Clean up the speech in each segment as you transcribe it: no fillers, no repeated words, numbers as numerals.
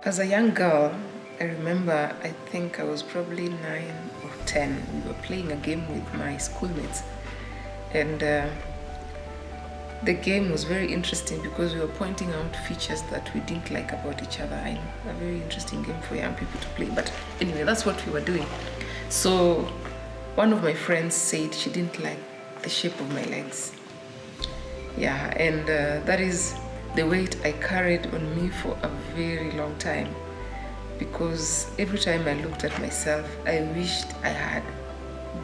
As a young girl, I remember, I think I was probably 9 or 10. We were playing a game with my schoolmates. And the game was very interesting because we were pointing out features that we didn't like about each other. I know, a very interesting game for young people to play. But anyway, that's what we were doing. So one of my friends said she didn't like the shape of my legs. Yeah, and that is the weight I carried on me for a very long time, because every time I looked at myself, I wished I had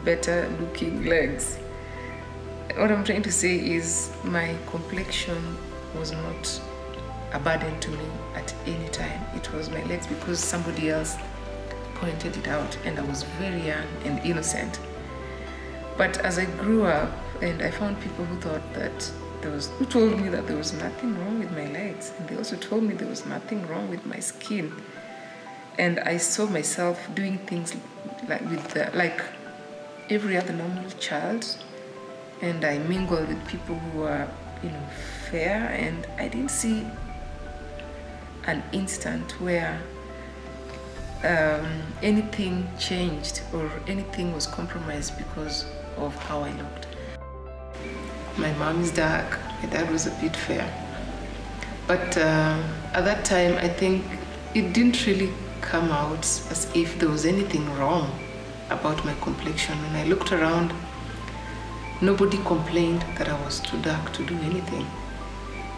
better looking legs. What I'm trying to say is my complexion was not a burden to me at any time. It was my legs because somebody else pointed it out, and I was very young and innocent. But as I grew up and I found people who thought that who told me that there was nothing wrong with my legs, and they also told me there was nothing wrong with my skin. And I saw myself doing things like every other normal child, and I mingled with people who were, fair, and I didn't see an instant where anything changed or anything was compromised because of how I looked. My mom is dark, my dad was a bit fair. But at that time, I think it didn't really come out as if there was anything wrong about my complexion. When I looked around, nobody complained that I was too dark to do anything.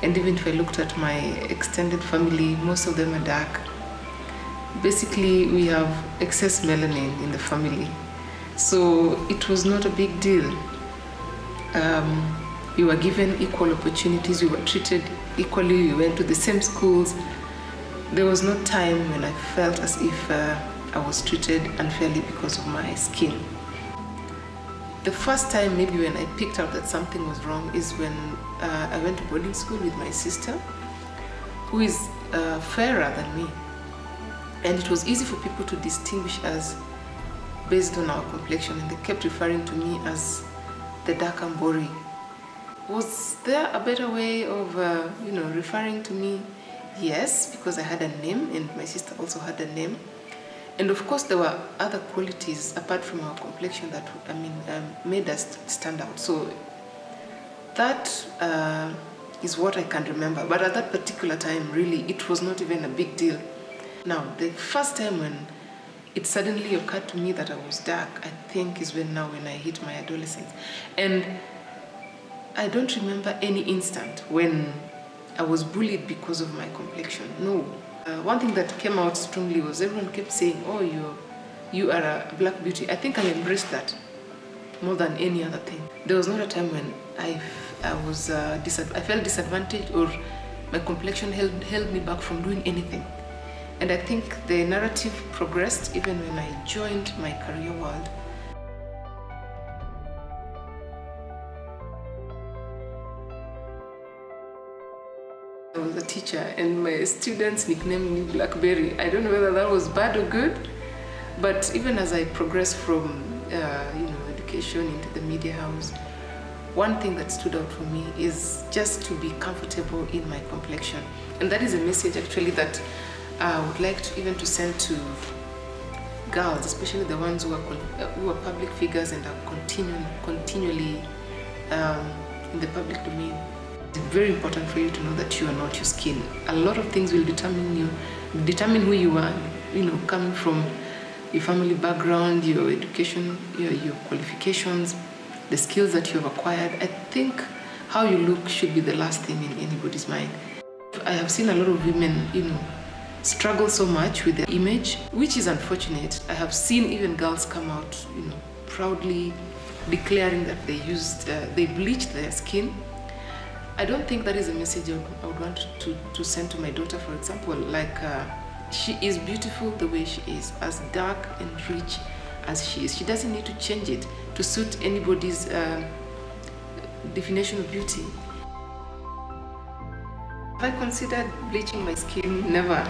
And even if I looked at my extended family, most of them are dark. Basically, we have excess melanin in the family. So it was not a big deal. We were given equal opportunities, we were treated equally, we went to the same schools. There was no time when I felt as if I was treated unfairly because of my skin. The first time maybe when I picked out that something was wrong is when I went to boarding school with my sister, who is fairer than me. And it was easy for people to distinguish us based on our complexion, and they kept referring to me as the dark and Mbori. Was there a better way of, referring to me? Yes, because I had a name, and my sister also had a name. And of course, there were other qualities apart from our complexion that, made us stand out. So that is what I can remember. But at that particular time, really, it was not even a big deal. Now, the first time when it suddenly occurred to me that I was dark, I think is when I hit my adolescence. And I don't remember any instant when I was bullied because of my complexion. No. One thing that came out strongly was everyone kept saying, oh, you are a black beauty. I think I embraced that more than any other thing. There was not a time when I felt disadvantaged or my complexion held me back from doing anything. And I think the narrative progressed even when I joined my career world. I was a teacher and my students nicknamed me Blackberry. I don't know whether that was bad or good, but even as I progressed from education into the media house, one thing that stood out for me is just to be comfortable in my complexion. And that is a message actually that I would like to send to girls, especially the ones who are public figures and are continually in the public domain. It's very important for you to know that you are not your skin. A lot of things will determine who you are, coming from your family background, your education, your qualifications, the skills that you have acquired. I think how you look should be the last thing in anybody's mind. I have seen a lot of women, struggle so much with their image, which is unfortunate. I have seen even girls come out, proudly declaring that they bleached their skin. I don't think that is a message I would want to send to my daughter, for example. She is beautiful the way she is, as dark and rich as she is. She doesn't need to change it to suit anybody's definition of beauty. Have I considered bleaching my skin? Never.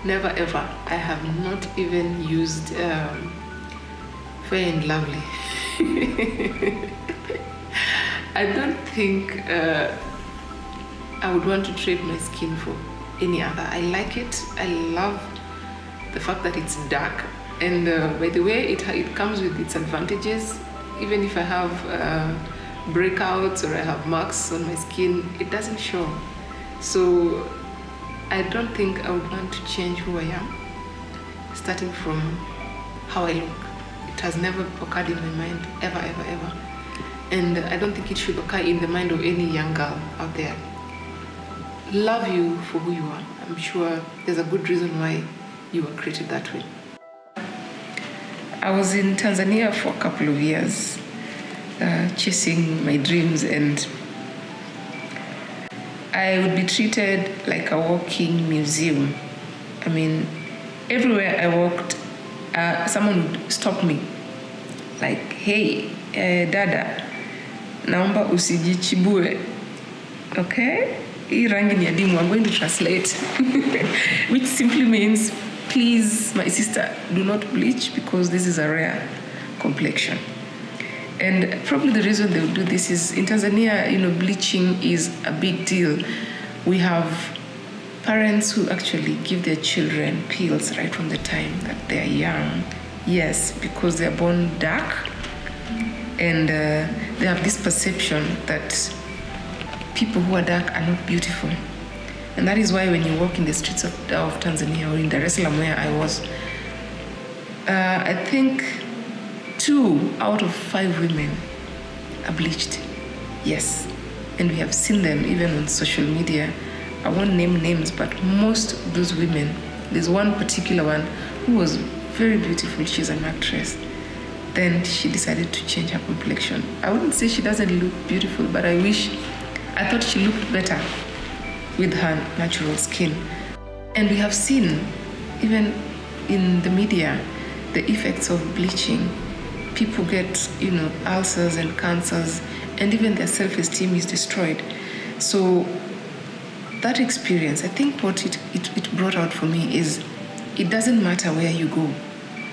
Never ever. I have not even used Fair and Lovely. I don't think I would want to trade my skin for any other. I like it. I love the fact that it's dark. And by the way, it comes with its advantages. Even if I have breakouts or I have marks on my skin, it doesn't show. So I don't think I would want to change who I am, starting from how I look. It has never occurred in my mind, ever, ever, ever. And I don't think it should occur in the mind of any young girl out there. Love you for who you are. I'm sure there's a good reason why you were created that way. I was in Tanzania for a couple of years, chasing my dreams, and I would be treated like a walking museum. I mean, everywhere I walked, someone would stop me, like, hey, dada, naomba usijichibue, okay? Hii rangi ni adimu, I'm going to translate, which simply means, please, my sister, do not bleach because this is a rare complexion. And probably the reason they would do this is in Tanzania, bleaching is a big deal. We have parents who actually give their children pills right from the time that they are young. Yes, because they are born dark, and they have this perception that people who are dark are not beautiful. And that is why when you walk in the streets of Tanzania or in Dar es Salaam where I was, I think 2 out of 5 women are bleached. Yes. And we have seen them even on social media. I won't name names, but most of those women, there's one particular one who was very beautiful. She's an actress. Then she decided to change her complexion. I wouldn't say she doesn't look beautiful, but I thought she looked better with her natural skin. And we have seen, even in the media, the effects of bleaching. People get, ulcers and cancers, and even their self-esteem is destroyed. So that experience, I think what it brought out for me is it doesn't matter where you go.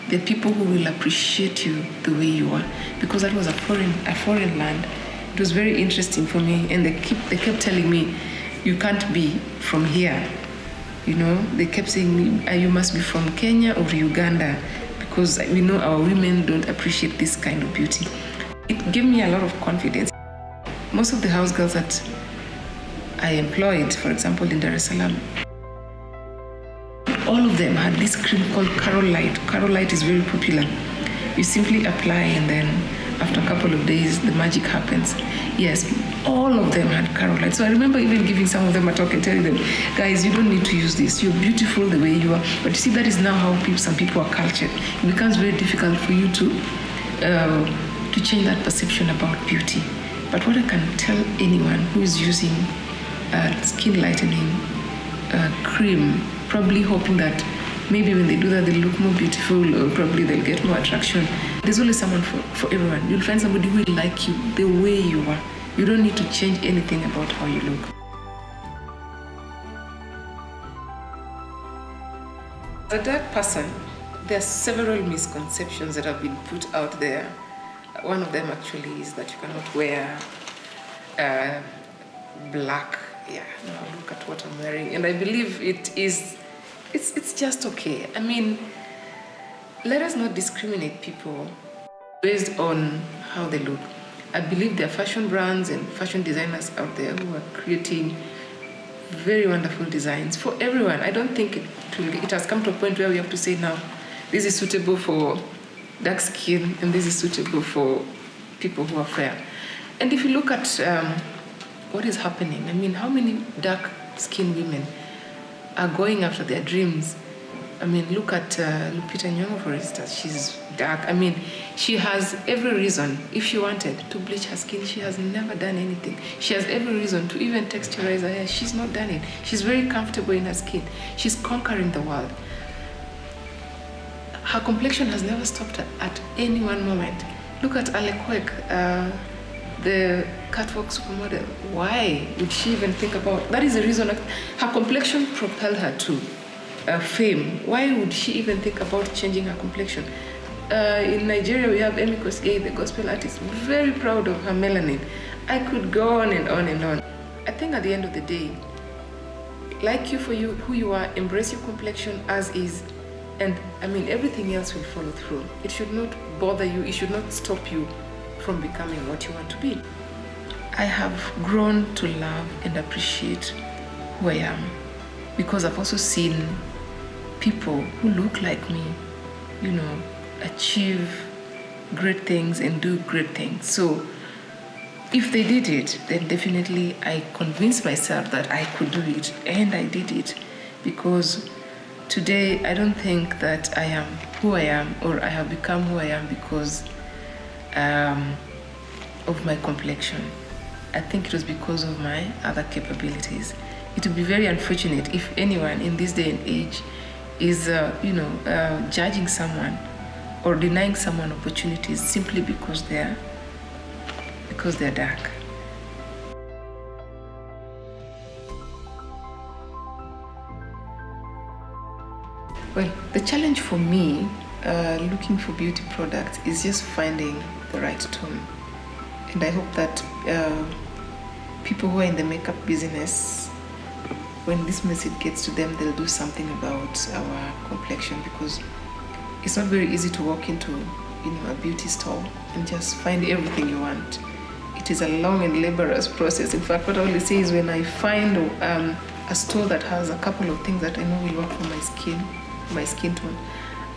There are people who will appreciate you the way you are, because that was a foreign land. It was very interesting for me, and they kept telling me, you can't be from here. They kept saying, you must be from Kenya or Uganda, because we know our women don't appreciate this kind of beauty. It gave me a lot of confidence. Most of the house girls that I employed, for example, in Dar es Salaam, all of them had this cream called Carol Light. Carol Light is very popular. You simply apply, and then after a couple of days, the magic happens. Yes, all of them had Carol Light. So I remember even giving some of them a talk and telling them, guys, you don't need to use this. You're beautiful the way you are. But you see, that is now how some people are cultured. It becomes very difficult for you to change that perception about beauty. But what I can tell anyone who is using skin lightening cream, probably hoping that maybe when they do that, they'll look more beautiful, or probably they'll get more attraction. There's always someone for everyone. You'll find somebody who will like you the way you are. You don't need to change anything about how you look. As a dark person, there are several misconceptions that have been put out there. One of them actually is that you cannot wear black. Yeah, now look at what I'm wearing. And I believe it's just okay. I mean, let us not discriminate people based on how they look. I believe there are fashion brands and fashion designers out there who are creating very wonderful designs for everyone. I don't think it has come to a point where we have to say now, this is suitable for dark skin and this is suitable for people who are fair. And if you look at what is happening, I mean, how many dark skinned women are going after their dreams? I mean, look at Lupita Nyong'o, for instance. She's dark. I mean, she has every reason, if she wanted, to bleach her skin. She has never done anything. She has every reason to even texturize her hair. She's not done it. She's very comfortable in her skin. She's conquering the world. Her complexion has never stopped her at any one moment. Look at Ale Kwek, the catwalk supermodel. Why would she even think about? That is the reason her complexion propelled her to fame. Why would she even think about changing her complexion? In Nigeria, we have Emi Kosgei, the gospel artist, very proud of her melanin. I could go on and on and on. I think at the end of the day, like you for who you are, embrace your complexion as is, and I mean everything else will follow through. It should not bother you, it should not stop you from becoming what you want to be. I have grown to love and appreciate who I am, because I've also seen people who look like me, you know, achieve great things and do great things. So if they did it, then definitely I convinced myself that I could do it, and I did it. Because today I don't think that I am who I am, or I have become who I am because of my complexion. I think it was because of my other capabilities. It would be very unfortunate if anyone in this day and age is judging someone or denying someone opportunities simply because they're dark. Well, the challenge for me looking for beauty products is just finding the right tone. And I hope that people who are in the makeup business, when this message gets to them, they'll do something about our complexion, because it's not very easy to walk into a beauty store and just find everything you want. It is a long and laborious process. In fact, what I always say is, when I find a store that has a couple of things that I know will work for my skin tone,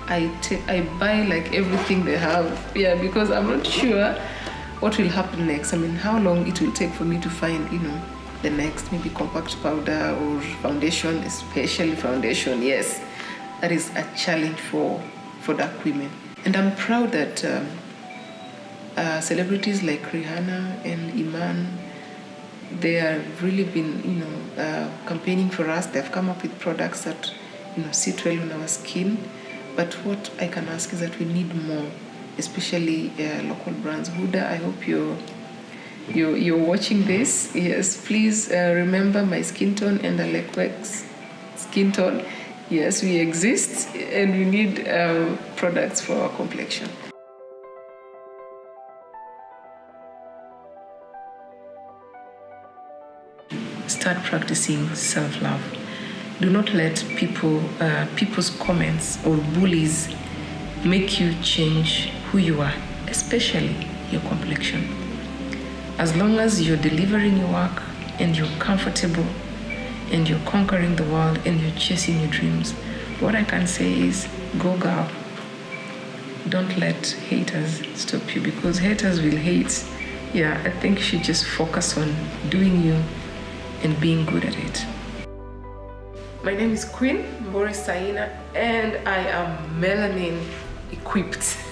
I buy like everything they have. Yeah, because I'm not sure what will happen next. I mean, how long it will take for me to find, the next maybe compact powder or foundation, especially foundation. Yes, that is a challenge for dark women. And I'm proud that celebrities like Rihanna and Iman, they have really been, campaigning for us. They've come up with products that, sit well on our skin. But what I can ask is that we need more, especially local brands. Huda, I hope you're watching this. Yes, please remember my skin tone and Aleque's skin tone. Yes, we exist, and we need products for our complexion. Start practicing self-love. Do not let people's comments or bullies make you change who you are, especially your complexion. As long as you're delivering your work and you're comfortable and you're conquering the world and you're chasing your dreams, what I can say is, go girl. Don't let haters stop you, because haters will hate. Yeah, I think you should just focus on doing you and being good at it. My name is Queen Boris Saina, and I am melanin equipped.